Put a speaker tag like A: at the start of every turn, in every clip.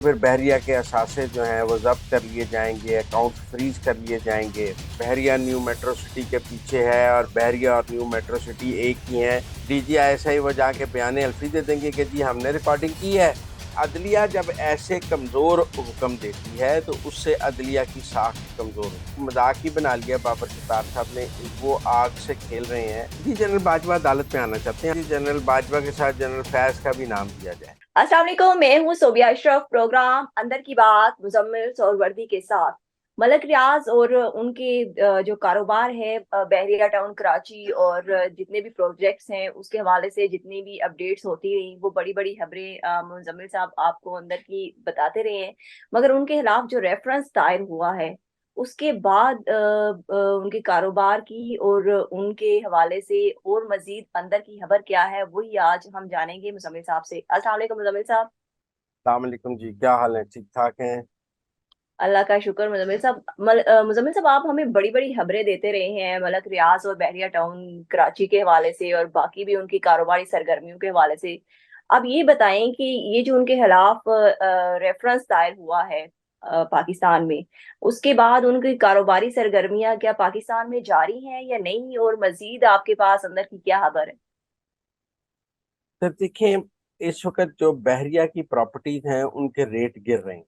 A: फिर बहरिया के असासे जो हैं वो जब्त कर लिए जाएंगे, अकाउंट फ्रीज कर लिए जाएंगे। बहरिया न्यू मेट्रो सिटी के पीछे है और बहरिया और न्यू मेट्रो सिटी एक ही है। डीजीआईएसआई वो जाके बयान अल्फी दे देंगे कि जी हमने रिकॉर्डिंग की है। अदलिया जब ऐसे कमजोर हुक्म देती है तो उससे अदलिया की साख कमजोर होती है। मजाक ही बना लिया बाबर सत्तार साहब ने, वो आग से खेल रहे हैं। जी जनरल बाजवा अदालत में आना चाहते हैं, जी जनरल बाजवा के साथ जनरल फैज का भी नाम दिया जाए।
B: अस्सलाम वालेकुम। मैं हूँ सोबिया अशरफ। प्रोग्राम अंदर की बात मुजम्मिल सोहरवर्दी के साथ मलक रियाज और उनके जो कारोबार है बहरिया टाउन कराची और जितने भी प्रोजेक्ट्स हैं उसके हवाले से जितनी भी अपडेट्स होती रही वो बड़ी बड़ी खबरें मुजम्मिल साहब आपको अंदर की बताते रहे हैं। मगर उनके खिलाफ जो रेफरेंस दायर हुआ है उसके बाद उनके कारोबार की और उनके हवाले से और मजीद अंदर की खबर क्या है वही आज हम जानेंगे मुजम्मिल साहब से। अस्सलाम वालेकुम मुजम्मिल साहब।
A: सलाम अलैकुम जी, क्या हाल है? ठीक ठाक हैं?
B: अल्लाह का शुक्र। मुजम्मिल साहब मुजम्मिल साहब आप हमें बड़ी बड़ी खबरें देते रहे हैं मलक रियाज और बहरिया टाउन कराची के हवाले से और बाकी भी उनकी कारोबारी सरगर्मियों के हवाले से। अब ये बताएं कि ये जो उनके खिलाफ रेफरेंस दायर हुआ है पाकिस्तान में, उसके बाद उनकी कारोबारी सरगर्मियां क्या पाकिस्तान में जारी हैं या नहीं, और मजीद आपके पास अंदर की क्या खबर है?
A: सर देखें, इस वक्त जो बहरिया की प्रॉपर्टीज हैं उनके रेट गिर रहे हैं।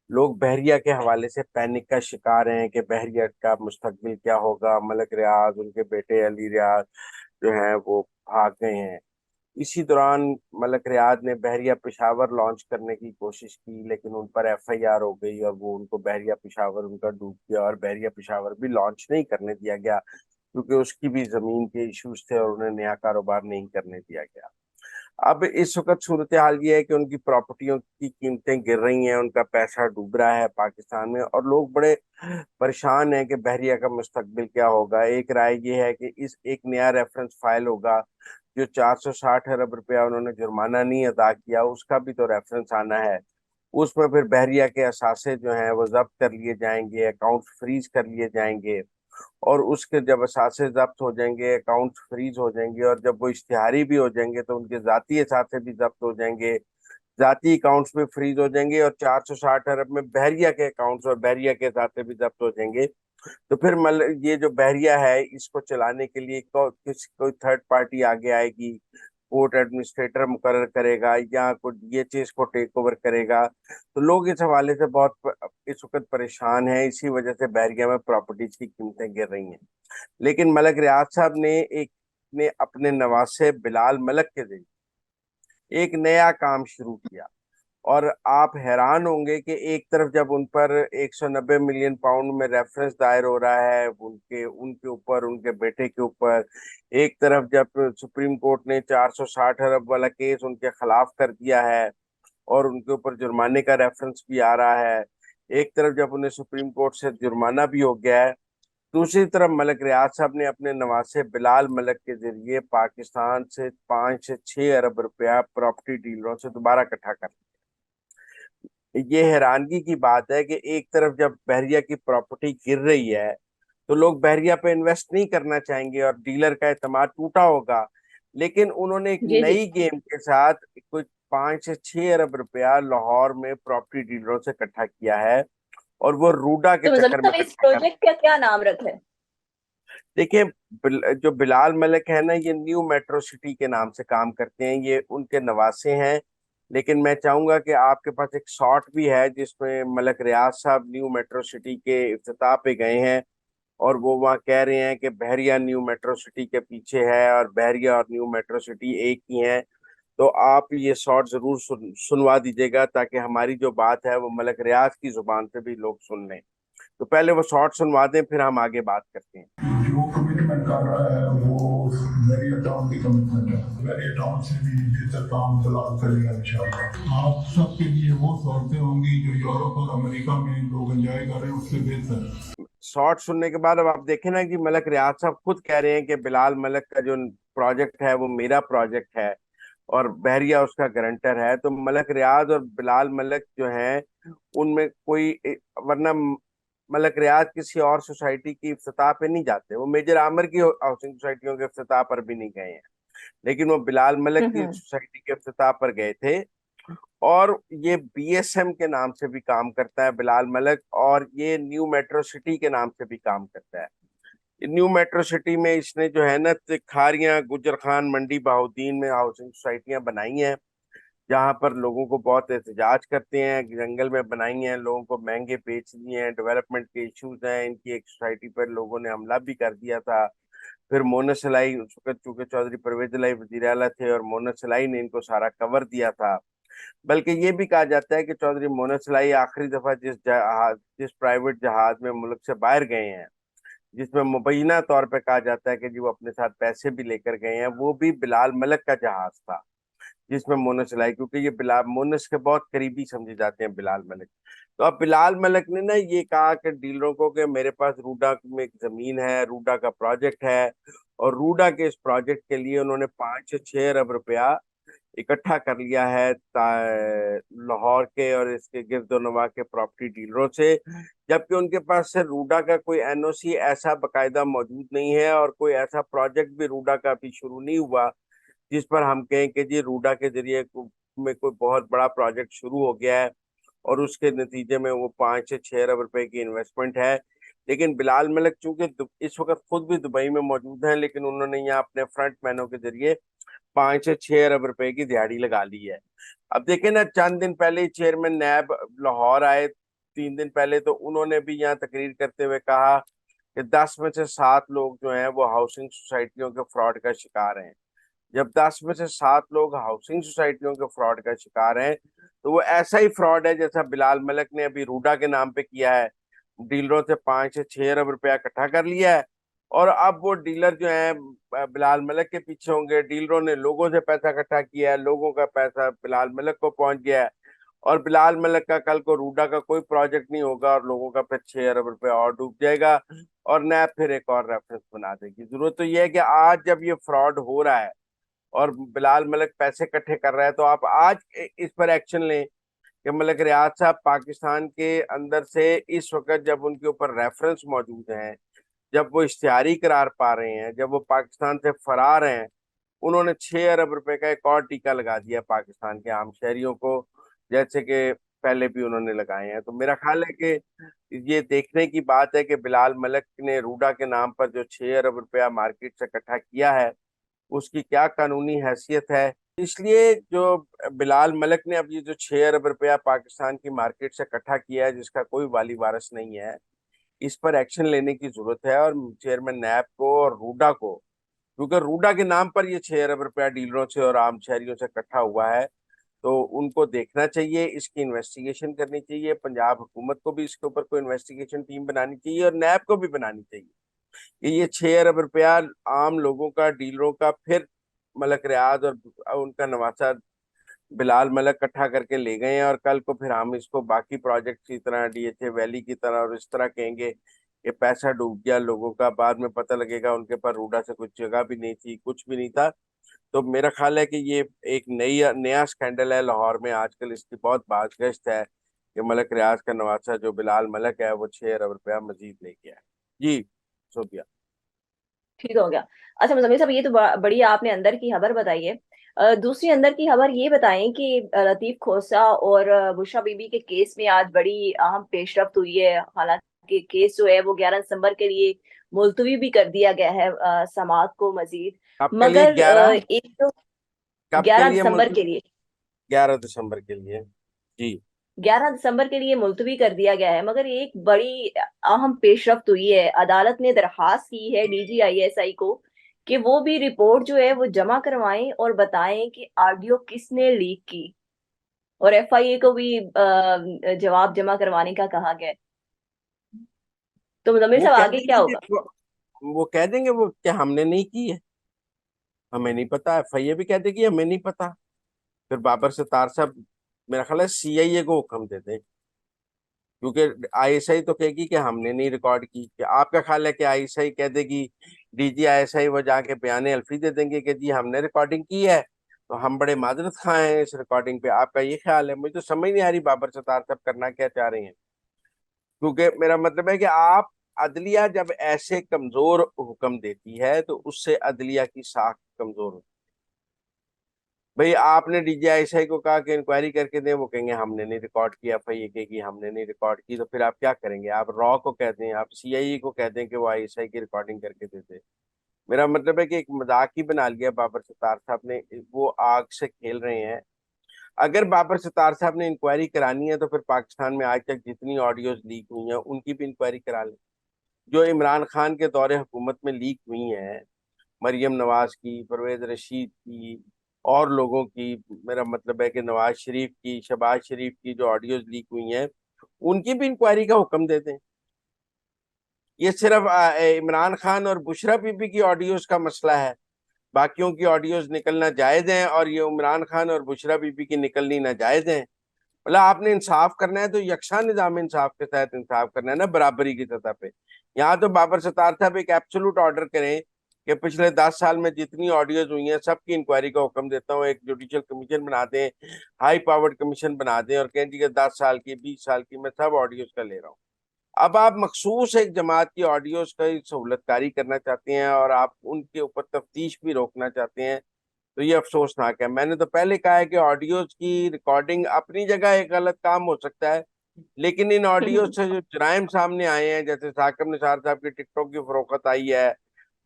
A: लोग बहरिया के हवाले से पैनिक का शिकार हैं कि बहरिया का मुस्तकबिल क्या होगा। मलक रियाज, उनके बेटे अली रियाज जो हैं वो भाग गए हैं। इसी दौरान मलक रियाज ने बहरिया पेशावर लॉन्च करने की कोशिश की, लेकिन उन पर एफआईआर हो गई और वो उनको बहरिया पेशावर उनका डूब गया और बहरिया पेशावर भी लॉन्च नहीं करने दिया गया, क्योंकि उसकी भी जमीन के इश्यूज थे और उन्हें नया कारोबार नहीं करने दिया गया। अब इस वक्त सूरत हाल ये है कि उनकी प्रॉपर्टियों की कीमतें गिर रही हैं, उनका पैसा डूब रहा है पाकिस्तान में, और लोग बड़े परेशान हैं कि बहरिया का मुस्तकबिल क्या होगा। एक राय ये है कि इस एक नया रेफरेंस फाइल होगा। जो 460 अरब रुपया उन्होंने जुर्माना नहीं अदा किया, उसका भी तो रेफरेंस आना है। उसमें फिर बहरिया के असासे जो हैं वो जब्त कर लिए जाएंगे, अकाउंट फ्रीज कर लिए जाएंगे। और उसके जब असासे जब्त हो जाएंगे, अकाउंट फ्रीज हो जाएंगे, और जब वो इश्तिहारी भी हो जाएंगे तो उनके जाती असासे भी जब्त हो जाएंगे, जाती अकाउंट्स भी फ्रीज हो जाएंगे, और 460 अरब में बहरिया के अकाउंट्स और बहरिया के खाते भी जब्त हो जाएंगे। तो फिर ये जो बहरिया है इसको चलाने के लिए कोई थर्ड पार्टी आगे आएगी, कोर्ट एडमिनिस्ट्रेटर मुकर्रर करेगा या कोई डीएचए इसको टेक ओवर करेगा। तो लोग इस हवाले से बहुत इस वक्त परेशान हैं। इसी वजह से बहरिया में प्रॉपर्टीज की कीमतें गिर रही हैं। लेकिन मलक रियाज साहब ने अपने नवासे बिलाल मलक के जरिए एक नया काम शुरू किया। और आप हैरान होंगे कि एक तरफ जब उन पर 190 मिलियन पाउंड में रेफरेंस दायर हो रहा है उनके उनके ऊपर, उनके बेटे के ऊपर, एक तरफ जब सुप्रीम कोर्ट ने 460 अरब वाला केस उनके खिलाफ कर दिया है और उनके ऊपर जुर्माने का रेफरेंस भी आ रहा है, एक तरफ जब उन्हें सुप्रीम कोर्ट से जुर्माना भी हो गया है, दूसरी तरफ मलक रियाज साहब ने अपने नवासे बिलाल मलक के जरिए पाकिस्तान से 5 से 6 अरब रुपया प्रॉपर्टी डीलरों से दोबारा इकट्ठा कर। ये हैरानगी की बात है कि एक तरफ जब बहरिया की प्रॉपर्टी गिर रही है तो लोग बहरिया पे इन्वेस्ट नहीं करना चाहेंगे और डीलर का एतमाद टूटा होगा। लेकिन उन्होंने एक
B: जी जी।
A: नई गेम के साथ कुछ 5 से 6 अरब रुपया लाहौर में प्रॉपर्टी डीलरों से इकट्ठा किया है, और वो रूडा के
B: तो मुजम्मिल
A: चक्कर में
B: साहब इस
A: इकट्ठा कर।
B: प्रोजेक्ट का क्या नाम रखा है?
A: देखिए, जो बिलाल मलिक है ना, ये न्यू मेट्रो सिटी के नाम से काम करते हैं, ये उनके नवासे हैं। लेकिन मैं चाहूंगा कि आपके पास एक शॉट भी है जिसमें मलक रियाज साहब न्यू मेट्रो सिटी के इफ्तिताह पे गए हैं और वो वहाँ कह रहे हैं कि बहरिया न्यू मेट्रो सिटी के पीछे है और बहरिया और न्यू मेट्रो सिटी एक ही है। तो आप ये शॉट जरूर सुनवा दीजिएगा ताकि हमारी जो बात है वो मलक रियाज की जुबान से भी लोग सुन लें। तो पहले वो शॉट सुनवा दें, फिर हम आगे बात करते हैं।
C: जो कमिटमेंट कर रहा है वो मेरी अकाउंट की कमिटमेंट है। मेरी अकाउंट से भी बेहतर काम तलाश करेगा इंशाल्लाह। आप सबके लिए वो सहूलतें होंगी जो यूरोप और अमेरिका में लोग एंजॉय कर रहे हैं उससे बेहतर।
A: शॉर्ट सुनने के बाद अब आप देखें ना कि मलक रियाज साहब खुद कह रहे हैं कि बिलाल मलक का जो प्रोजेक्ट है वो मेरा प्रोजेक्ट है और बहरिया उसका गारंटर है। तो मलक रियाज और बिलाल मलक जो हैं उनमें कोई वरना मलक रियाज किसी और सोसाइटी की इफ्तिताह पे नहीं जाते, वो मेजर आमिर की हाउसिंग सोसाइटियों के इफ्तिताह पर भी नहीं गए हैं, लेकिन वो बिलाल मलक की
B: हम्म।
A: सोसाइटी के इफ्तिताह पर गए थे। और ये बीएसएम के नाम से भी काम करता है बिलाल मलिक, और ये न्यू मेट्रो सिटी के नाम से भी काम करता है। न्यू मेट्रो सिटी में इसने जो है ना खारियां, गुजर खान, मंडी, बहाउद्दीन में हाउसिंग सोसाइटियां बनाई हैं, जहां पर लोगों को बहुत एहतजाज करते हैं। जंगल में बनाई हैं, लोगों को महंगे बेच दिए हैं, डेवलपमेंट के इश्यूज हैं। इनकी एक सोसाइटी पर लोगों ने हमला भी कर दिया था। फिर मोनस सलाई, उस वक्त चूंकि चौधरी परवेज लाई वजीर आला थे, और मोनस सलाई ने इनको सारा कवर दिया था। बल्कि ये भी कहा जाता है कि चौधरी मोनस सलाई आखिरी दफा जिस प्राइवेट जहाज में मुल्क से बाहर गए हैं, जिसमें मुबैना तौर पे कहा जाता है कि जी वो अपने साथ पैसे भी लेकर गए हैं, वो भी बिलाल मलिक का जहाज था, जिसमें मोनस चलाई, क्योंकि ये बिलाल मोनस के बहुत करीबी समझे जाते हैं बिलाल मलिक। तो अब बिलाल मलिक ने ना ये कहा कि डीलरों को कि मेरे पास रूडा में एक जमीन है, रूडा का प्रोजेक्ट है, और रूडा के इस प्रोजेक्ट के लिए उन्होंने 5 से 6 अरब रुपया इकट्ठा कर लिया है लाहौर के और इसके गिरदोनवा के प्रॉपर्टी डीलरों से। जबकि उनके पास से रूडा का कोई एनओसी ऐसा बकायदा मौजूद नहीं है, और कोई ऐसा प्रोजेक्ट भी रूडा का अभी शुरू नहीं हुआ जिस पर हम कहें कि जी रूडा के जरिए में कोई बहुत बड़ा प्रोजेक्ट शुरू हो गया है और उसके नतीजे में वो 5 से 6 अरब रुपए की इन्वेस्टमेंट है। लेकिन बिलाल मलिक चूंकि इस वक्त खुद भी दुबई में मौजूद हैं, लेकिन उन्होंने यहाँ अपने फ्रंट मैनों के जरिए 5 से 6 अरब रुपए की दिहाड़ी लगा ली है। अब देखें ना, चंद दिन पहले ही चेयरमैन नैब लाहौर आए, 3 दिन पहले, तो उन्होंने भी यहाँ तकरीर करते हुए कहा कि 10 में से 7 लोग जो हैं वो हाउसिंग सोसाइटियों के फ्रॉड का शिकार हैं। जब 10 में से 7 लोग हाउसिंग सोसाइटियों के फ्रॉड का शिकार हैं, तो वो ऐसा ही फ्रॉड है जैसा बिलाल मलिक ने अभी रूडा के नाम पे किया है। डीलरों से 5 से 6 अरब रुपया इकट्ठा कर लिया है, और अब वो डीलर जो है बिलाल मलिक के पीछे होंगे। डीलरों ने लोगों से पैसा इकट्ठा किया है, लोगों का पैसा बिलाल मलिक को पहुंच गया है, और बिलाल मलिक का कल को रूडा का कोई प्रोजेक्ट नहीं होगा, और लोगों का फिर 6 अरब रुपया और डूब जाएगा, और नैब फिर एक और रेफरेंस बना देगी। जरूरत तो यह है कि आज जब ये फ्रॉड हो रहा है और बिलाल मलिक पैसे इकट्ठे कर रहा है, तो आप आज इस पर एक्शन लें कि मलिक रियाज साहब पाकिस्तान के अंदर से इस वक्त जब उनके ऊपर रेफरेंस मौजूद हैं, जब वो इश्तिहारी करार पा रहे हैं, जब वो पाकिस्तान से फरार हैं, उन्होंने 6 अरब रुपए का एक और टीका लगा दिया पाकिस्तान के आम शहरियों को, जैसे कि पहले भी उन्होंने लगाए हैं। तो मेरा ख्याल है कि ये देखने की बात है कि बिलाल मलिक ने रूडा के नाम पर जो 6 अरब रुपया मार्केट से इकट्ठा किया है, उसकी क्या कानूनी हैसियत है। इसलिए जो बिलाल मलिक ने अब ये जो 6 अरब रुपया पाकिस्तान की मार्केट से इकट्ठा किया है, जिसका कोई वाली वारस नहीं है, इस पर एक्शन लेने की जरूरत है। और चेयरमैन नैब को और रूडा को, क्योंकि रूडा के नाम पर ये 6 अरब रुपया डीलरों से और आम शहरियों से इकट्ठा हुआ है, तो उनको देखना चाहिए, इसकी इन्वेस्टिगेशन करनी चाहिए। पंजाब हुकूमत को भी इसके ऊपर कोई इन्वेस्टिगेशन टीम बनानी चाहिए, और नैब को भी बनानी चाहिए कि ये 6 अरब रुपया आम लोगों का, डीलरों का, फिर मलक रियाज और उनका नवासा बिलाल मलिक इकट्ठा करके ले गए हैं, और कल को फिर हम इसको बाकी प्रोजेक्ट की तरह, डीएचए वैली की तरह और इस तरह कहेंगे कि पैसा डूब गया लोगों का। बाद में पता लगेगा उनके पास रूडा से कुछ जगह भी नहीं थी, कुछ भी नहीं था। तो मेरा ख्याल है कि ये एक नया स्कैंडल है लाहौर में आजकल, इसकी बहुत बाज़गश्त है कि मलिक रियाज का नवासा जो बिलाल मलिक है वो 6 अरब रुपया मजीद ले गया है। जी सोबिया।
B: ठीक हो गया। अच्छा मुजम्मिल साहब, ये तो बड़ी आपने अंदर की खबर बताई है। दूसरी अंदर की खबर ये बताएं कि लतीफ खोसा और बुशरा बीबी के केस में आज बड़ी अहम पेशरफ्त हुई है। हालांकि केस जो है वो 11 दिसंबर के लिए मुलतवी भी कर दिया गया है समाअत को मजीद।
A: कब के लिए
B: मगर
A: 11?
B: एक तो
A: कब के
B: ग्यारह
A: लिए
B: दिसंबर
A: मुल्तवी?
B: के लिए
A: 11 दिसंबर के लिए। जी।
B: 11 दिसंबर के लिए मुलतवी कर दिया गया है, मगर एक बड़ी अहम पेशरफ्त हुई है। अदालत ने दरखास्त की है DGISI को कि वो भी रिपोर्ट जो है वो जमा करवाएं और बताएं कि ऑडियो किसने लीक की, और FIA को भी जवाब जमा करवाने का कहा गया है। तो मुजम्मिल
A: वो
B: साहब
A: कह
B: आगे क्या
A: देंगे
B: होगा?
A: कि वो कह देंगे वो क्या हमने नहीं की है, हमें नहीं पता। FIA भी कह देगी हमें नहीं पता। फिर बाबर सत्तार साहब मेरा ख्याल है CIA को हुक्म दे दें, क्योंकि ISI तो कहेगी कि हमने नहीं रिकॉर्ड की। कि आपका ख्याल है कि ISI कह देगी, DGISI वो जाके बयान अल्फी दे देंगे कि जी हमने रिकॉर्डिंग की है, तो हम बड़े माजरत खां हैं इस रिकॉर्डिंग पे। आपका ये ख्याल है? मुझे तो समझ नहीं आ रही बाबर सत्तार साहब करना क्या चाह रहे हैं। क्योंकि मेरा मतलब है कि आप, अदलिया जब ऐसे कमजोर हुक्म देती है तो उससे अदलिया की साख कमजोर होती भाई आपने डीजीआईएसआई को कहा कि इंक्वायरी करके दें, वो कहेंगे हमने नहीं रिकॉर्ड किया, एफआईए कहेगी हमने नहीं रिकॉर्ड की, तो फिर आप क्या करेंगे? आप रॉ को कहते हैं, आप सीआईए को कहते हैं कि वो आईएसआई की रिकॉर्डिंग करके देते। मेरा मतलब है कि एक मजाक ही बना लिया बाबर सत्तार साहब ने, वो आग से खेल रहे हैं। अगर बाबर सत्तार साहब ने इंक्वायरी करानी है तो फिर पाकिस्तान में आज तक जितनी ऑडियोज लीक हुई हैं उनकी भी इंक्वायरी करा लें। जो इमरान खान के दौरे हुकूमत में लीक हुई हैं, मरियम नवाज की, परवेज रशीद की और लोगों की, मेरा मतलब है कि नवाज शरीफ की, शहबाज शरीफ की जो ऑडियोज लीक हुई हैं उनकी भी इंक्वायरी का हुक्म दे दें। ये सिर्फ इमरान खान और बुशरा बीबी की ऑडियोज का मसला है, बाकियों की ऑडियोज निकलना जायज है और ये इमरान खान और बुशरा बीबी की निकलनी नाजायज है। मतलब आपने इंसाफ करना है तो यकसा निजाम इंसाफ के तहत इंसाफ करना है ना, बराबरी की सतह पे। यहाँ तो बाबर सत्तार साहब एक एब्सोल्यूट ऑर्डर करें कि पिछले 10 साल में जितनी ऑडियोज हुई हैं सबकी इंक्वायरी का हुक्म देता हूँ, एक जुडिशियल कमीशन बना दें, हाई पावर्ड कमीशन बना दें और कहें जी कि 10 साल की, 20 साल की मैं सब ऑडियोज का ले रहा हूँ। अब आप मखसूस एक जमात की ऑडियोज का सहूलतकारी करना चाहते हैं और आप उनके ऊपर तफ्तीश भी रोकना चाहते हैं, तो ये अफसोसनाक है। मैंने तो पहले कहा है कि ऑडियोज की रिकॉर्डिंग अपनी जगह एक गलत काम हो सकता है, लेकिन इन ऑडियोज से जो जराइम सामने आए हैं, जैसे साकिब निसार साहब की टिकटॉक की फरोख्त आई है,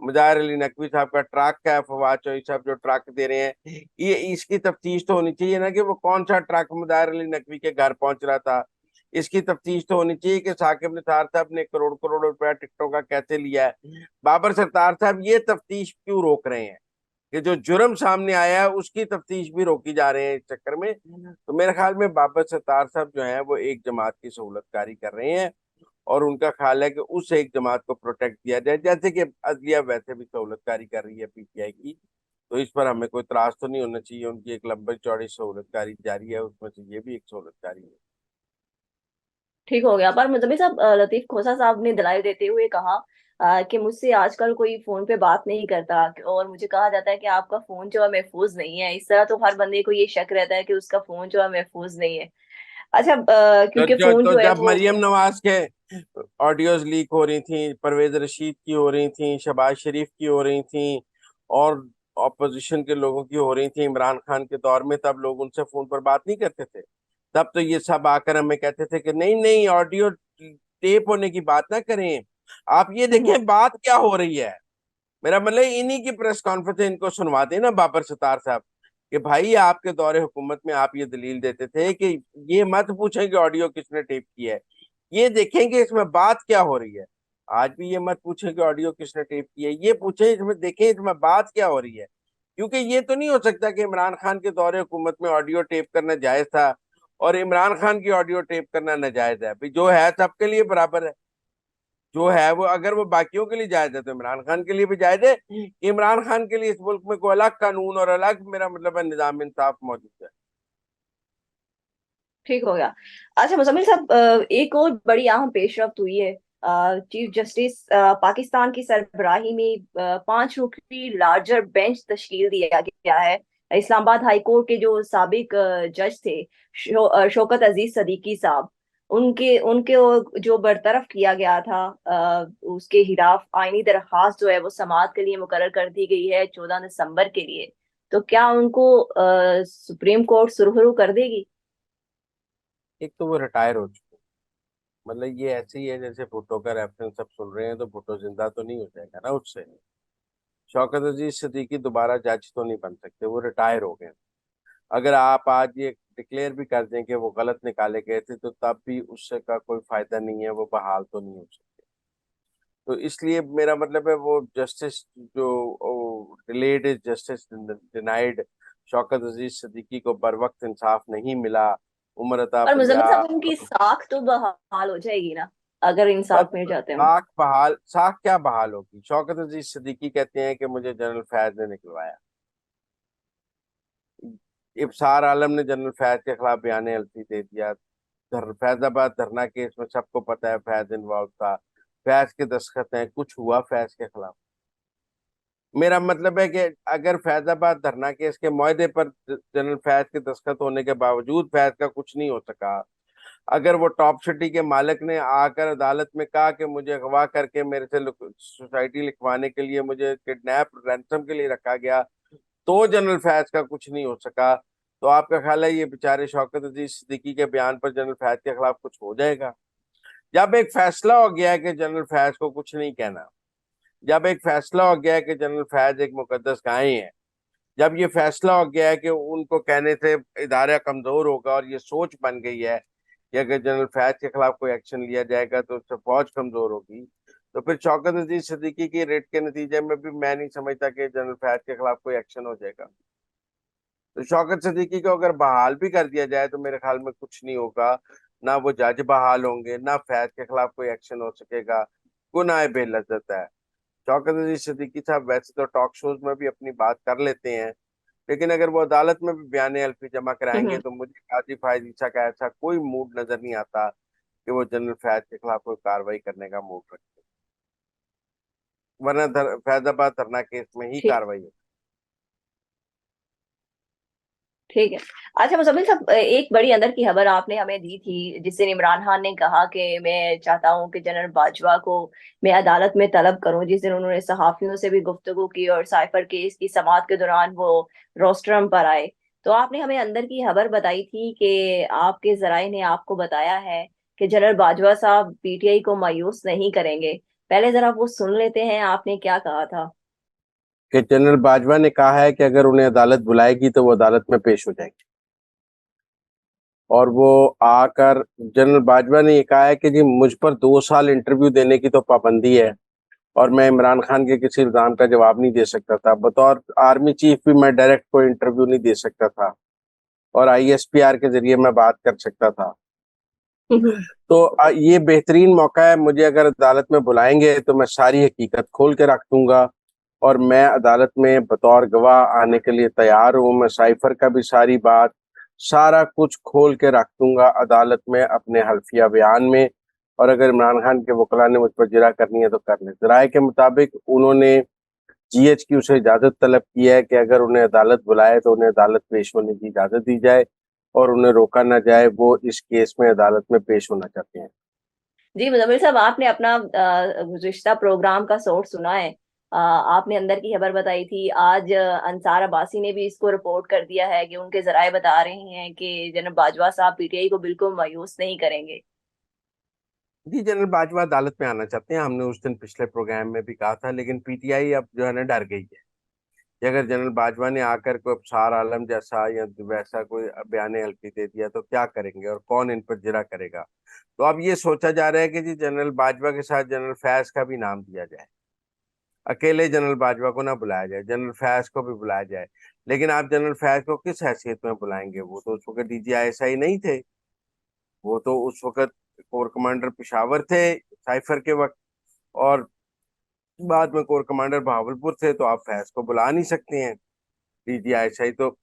A: मुजाहिर अली नकवी साहब का ट्रक है, फवाद चौधरी साहब जो ट्रक दे रहे हैं, ये इसकी तफ्तीश तो होनी चाहिए ना कि वो कौन सा ट्रक मुजाहिर अली नकवी के घर पहुंच रहा था। इसकी तफ्तीश तो होनी चाहिए कि साकिब निसार साहब ने करोड़ करोड़ रुपया टिकटॉक का कैसे लिया है। बाबर सरतार साहब ये तफ्तीश क्यों रोक रहे हैं कि जो जुर्म सामने आया है उसकी तफ्तीश भी रोकी जा रहे हैं इस चक्कर में? तो मेरे ख्याल में बाबर सत्तार साहब जो है वो एक जमात की सहूलतकारी कर रहे हैं और उनका ख्याल है कि उस एक जमात को प्रोटेक्ट किया जाए, जैसे कि अदलिया वैसे भी सहूलतकारी कर रही है पीटीआई की। तो इस पर हमें कोई त्रास तो नहीं होना चाहिए, उनकी एक लंबी चौड़ी सहूलतकारी जारी है, उसमें से ये भी एक सहूलतकारी है।
B: ठीक हो गया। पर मुजम्मिल साहब, लतीफ खोसा साहब ने दलाइल देते हुए कहा कि मुझसे आजकल कोई फोन पे बात नहीं करता, और मुझे कहा जाता है कि आपका फोन जो है महफूज नहीं है। इस तरह तो हर बंदे को ये शक रहता है कि उसका फोन जो है महफूज नहीं है। अच्छा, क्योंकि फोन
A: तो
B: जो है
A: जब
B: वो।
A: मरियम नवाज के ऑडियोज लीक हो रही थी, परवेज रशीद की हो रही थी, शहबाज शरीफ की हो रही थी और ऑपोजिशन के लोगों की हो रही थी इमरान खान के दौर में, तब लोग उनसे फोन पर बात नहीं करते थे? तब तो ये सब आकर हमें कहते थे कि नहीं नहीं, ऑडियो टेप होने की बात ना करें, आप ये देखें बात क्या हो रही है। मेरा मतलब इन्हीं की प्रेस कॉन्फ्रेंस इनको सुनवा देना बाबर सत्तार साहब कि भाई आपके दौरे हुकूमत में आप ये दलील देते थे कि ये मत पूछें कि ऑडियो किसने टेप की है, ये देखेंगे इसमें बात क्या हो रही है। आज भी ये मत पूछें कि ऑडियो किसने टेप की है, ये पूछें इसमें, देखें इसमें बात क्या हो रही है। क्योंकि ये तो नहीं हो सकता कि इमरान खान के दौरे हुकूमत में ऑडियो टेप करना जायज था और इमरान खान की ऑडियो टेप करना नाजायज है। भाई जो है सबके लिए बराबर है, जो है वो अगर वो बाकियों के लिए जायज है तो इमरान खान के लिए भी जायज है। इमरान खान के लिए इस मुल्क में कोई अलग कानून और अलग, मेरा मतलब है, निजाम इंसाफ मौजूद है।
B: ठीक हो गया। अच्छा मुजम्मिल साहब, एक और बड़ी अहम पेशरफ्त हुई है। चीफ जस्टिस पाकिस्तान की सरबराही में 5 रुकनी लार्जर बेंच तश्कील दिया गया है। इस्लामाबाद हाई कोर्ट के जो साबिक जज थे, शौकत अजीज सदीकी साहब, उनके उनके जो बरतरफ किया गया था, उसके खिलाफ आईनी दरखास्त जो है वो समाअत के लिए मुकर्रर कर दी गई है 14 दिसंबर के लिए। तो क्या उनको सुप्रीम कोर्ट सुरखरू कर देगी?
A: एक तो वो रिटायर हो चुके, मतलब ये ऐसे ही है जैसे भुट्टो का रेफरेंस सब सुन रहे हैं, तो भुट्टो जिंदा तो नहीं हो जाएगा ना उससे। शौकत अजीज सिद्दीकी दोबारा जज तो नहीं बन सकते, वो रिटायर हो गए। अगर आप आज ये डिक्लेयर भी कर दें कि वो गलत निकाले गए थे तो तब भी उससे का कोई फायदा नहीं है, वो बहाल तो नहीं हो सकते। तो इसलिए मेरा मतलब है वो जस्टिस जो delayed is justice denied, Shaukat Aziz Siddiqui को बर वक्त इंसाफ नहीं मिला, उम्र अता
B: पर मुजम्मिल
A: बंजा।
B: साहब, उनकी साख तो बहाल हो जाएगी ना अगर
A: बस
B: इंसाफ मिल जाते हैं उनको?
A: साख क्या बहाल होगी? शौकत अजीज सिद्दीकी कहते हैं कि मुझे जनरल फैज ने निकलवाया। इब्सार आलम ने जनरल फैज के खिलाफ बयान एलसी दे दिया। फैजाबाद धरना केस में सबको पता है फैज इन्वॉल्व था, फैज के दस्तखत हैं, कुछ हुआ फैज के खिलाफ? मेरा मतलब है कि अगर फैजाबाद धरना केस के मुआहदे पर जनरल फैज के दस्तखत होने के बावजूद फैज का कुछ नहीं हो सका, अगर वो टॉप सिटी के मालिक ने आकर अदालत में कहा कि मुझे अगवा करके मेरे से सोसाइटी लिखवाने के लिए मुझे किडनैप रैंसम के लिए रखा गया, तो जनरल फैज का कुछ नहीं हो सका, तो आपका ख्याल है ये बेचारे शौकत अजीज सिद्दीकी के बयान पर जनरल फैज के खिलाफ कुछ हो जाएगा? जब एक फैसला हो गया है कि जनरल फैज को कुछ नहीं कहना, जब एक फैसला हो गया है कि जनरल फैज एक मुकद्दस गाय है, जब ये फैसला हो गया है कि उनको कहने से इदारा कमजोर होगा और ये सोच बन गई है कि अगर जनरल फैज के खिलाफ कोई एक्शन लिया जाएगा तो उससे फौज कमजोर होगी, तो फिर शौकत अजीज सिद्दीकी की रेट के नतीजे में भी मैं नहीं समझता कि जनरल फैज के खिलाफ कोई एक्शन हो जाएगा। तो शौकत सिद्दीकी को अगर बहाल भी कर दिया जाए तो मेरे ख्याल में कुछ नहीं होगा, ना वो जज बहाल होंगे, ना फैज के खिलाफ कोई एक्शन हो सकेगा। गुनाह बेलज्जत है। शौकत अजीज सिद्दीकी साहब वैसे तो टॉक शोज में भी अपनी बात कर लेते हैं, लेकिन अगर वो अदालत में भी बयान अल्फी जमा कराएंगे तो मुझे काजी फायद ईसा का ऐसा कोई मूड नजर नहीं आता कि वो जनरल फैज के खिलाफ कोई कार्रवाई करने का मूड रखते, वरना फैजाबाद धरना केस में ही
B: ठीक
A: कार्रवाई हो।
B: ठीक है। अच्छा मुजम्मिल साहब, एक बड़ी अंदर की खबर आपने हमें दी थी जिस दिन इमरान खान ने कहा कि मैं चाहता हूं कि जनरल बाजवा को मैं अदालत में तलब करूं, जिस दिन उन्होंने सहाफियों से भी गुफ्तगू की और साइफर केस की समाअत के दौरान वो रोस्ट्रम पर आए। तो आपने हमें अंदर की खबर बताई थी कि आपके जराए ने आपको बताया है कि जनरल बाजवा साहब पीटीआई को मायूस नहीं करेंगे। पहले जरा वो सुन लेते हैं आपने क्या कहा था।
A: कि जनरल बाजवा ने कहा है कि अगर उन्हें अदालत बुलाएगी तो वो अदालत में पेश हो जाएंगे, और वो आकर जनरल बाजवा ने ये कहा है कि जी मुझ पर 2 साल इंटरव्यू देने की तो पाबंदी है और मैं इमरान खान के किसी इल्जाम का जवाब नहीं दे सकता था, बतौर आर्मी चीफ भी मैं डायरेक्ट कोई इंटरव्यू नहीं दे सकता था और आईएसपीआर के जरिए मैं बात कर सकता था। तो ये बेहतरीन मौका है, मुझे अगर अदालत में बुलाएंगे तो मैं सारी हकीकत खोल के रख दूंगा और मैं अदालत में बतौर गवाह आने के लिए तैयार हूँ। मैं साइफर का भी सारी बात सारा कुछ खोल के रख दूंगा अदालत में अपने हल्फिया बयान में, और अगर इमरान खान के वकला ने मुझ पर जिरा करनी है तो कर ले। जराये के मुताबिक उन्होंने जीएचक्यू से इजाजत तलब की है कि अगर उन्हें अदालत बुलाए तो उन्हें अदालत पेश होने की इजाजत दी जाए और उन्हें रोका ना जाए, वो इस केस में अदालत में पेश होना चाहते हैं।
B: जी मुजम्मिल साहब, आपने अपना गुज़िश्ता प्रोग्राम का सोर्स सुना है। आपने अंदर की खबर बताई थी, आज अंसार अब्बासी ने भी इसको रिपोर्ट कर दिया है कि उनके जराए बता रहे हैं कि जनरल बाजवा साहब पीटीआई को बिल्कुल मायूस नहीं करेंगे।
A: जी, जनरल बाजवा अदालत में आना चाहते हैं, हमने उस दिन पिछले प्रोग्राम में भी कहा था, लेकिन पीटीआई अब जो है ना डर गई है कि अगर जनरल बाजवा ने आकर कोई अबसार आलम जैसा या वैसा कोई बयान हल्फी दे दिया तो क्या करेंगे और कौन इन पर जिरा करेगा। तो अब ये सोचा जा रहा है कि जी जनरल बाजवा के साथ जनरल फैज का भी नाम दिया जाए, अकेले जनरल बाजवा को ना बुलाया जाए, जनरल फैज को भी बुलाया जाए। लेकिन आप जनरल फैज को किस हैसियत में बुलाएंगे? वो तो उस वक्त डीजीआईएसआई नहीं थे, वो तो उस वक्त कोर कमांडर पेशावर थे साइफर के वक्त, और बाद में कोर कमांडर बहावलपुर थे, तो आप फैज को बुला नहीं सकते हैं। डीजीआईएसआई तो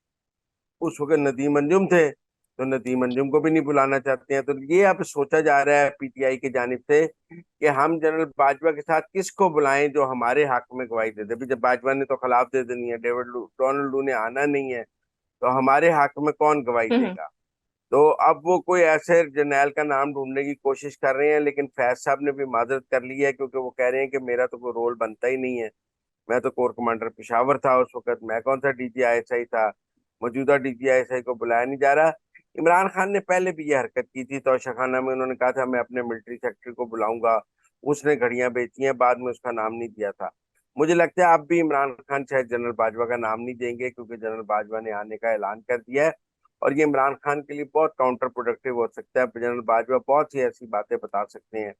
A: उस वक्त नदीम अंजुम थे, तो नदीम अंजुम को भी नहीं बुलाना चाहते हैं। तो ये अब सोचा जा रहा है पीटीआई की जानिब से कि हम जनरल बाजवा के साथ किसको बुलाएं जो हमारे हक में गवाही दे दे। जब बाजवा ने तो खिलाफ दे देनी है, डोनाल्ड लू ने आना नहीं है, तो हमारे हक में कौन गवाही
B: हम्म।
A: देगा? तो अब वो कोई ऐसे जर्नैल का नाम ढूंढने की कोशिश कर रहे हैं, लेकिन फैज साहब ने भी माजरत कर ली है क्योंकि वो कह रहे हैं कि मेरा तो कोई रोल बनता ही नहीं है, मैं तो कोर कमांडर पेशावर था उस वक्त, मैं कौन सा डीजीआईएसआई था, मौजूदा डीजीआईएसआई को बुलाया नहीं जा रहा। इमरान खान ने पहले भी ये हरकत की थी, तौशाखाना में उन्होंने कहा था मैं अपने मिलिट्री सेक्रेटरी को बुलाऊंगा, उसने घड़ियां बेची हैं, बाद में उसका नाम नहीं दिया था। मुझे लगता है अब भी इमरान खान शायद जनरल बाजवा का नाम नहीं देंगे क्योंकि जनरल बाजवा ने आने का ऐलान कर दिया है, और ये इमरान खान के लिए बहुत काउंटर प्रोडक्टिव हो सकता है। जनरल बाजवा बहुत सी ऐसी बातें बता सकते हैं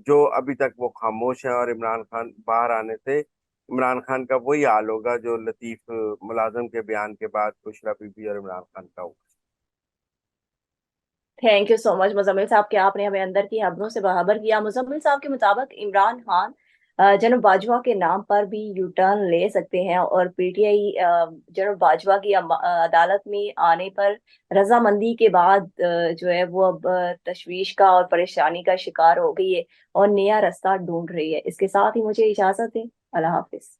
A: जो अभी तक वो खामोश हैं, और इमरान खान बाहर आने से इमरान खान का वही हाल होगा जो लतीफ मुलाजम के बयान के बाद बुशरा बीबी और इमरान खान का होगा।
B: Thank you so much Muzammil साहब कि आपने हमें अंदर की खबरों से बाखबर किया। मुजम्मिल साहब के मुताबिक इमरान खान जनरल बाजवा के नाम पर भी यू टर्न ले सकते हैं और पीटीआई जनरल बाजवा की अदालत में आने पर रजामंदी के बाद जो है वो अब तशवीश का और परेशानी का शिकार हो गई है और नया रास्ता ढूंढ रही है। इसके साथ ही मुझे इजाजत दें। अल्लाह हाफिज।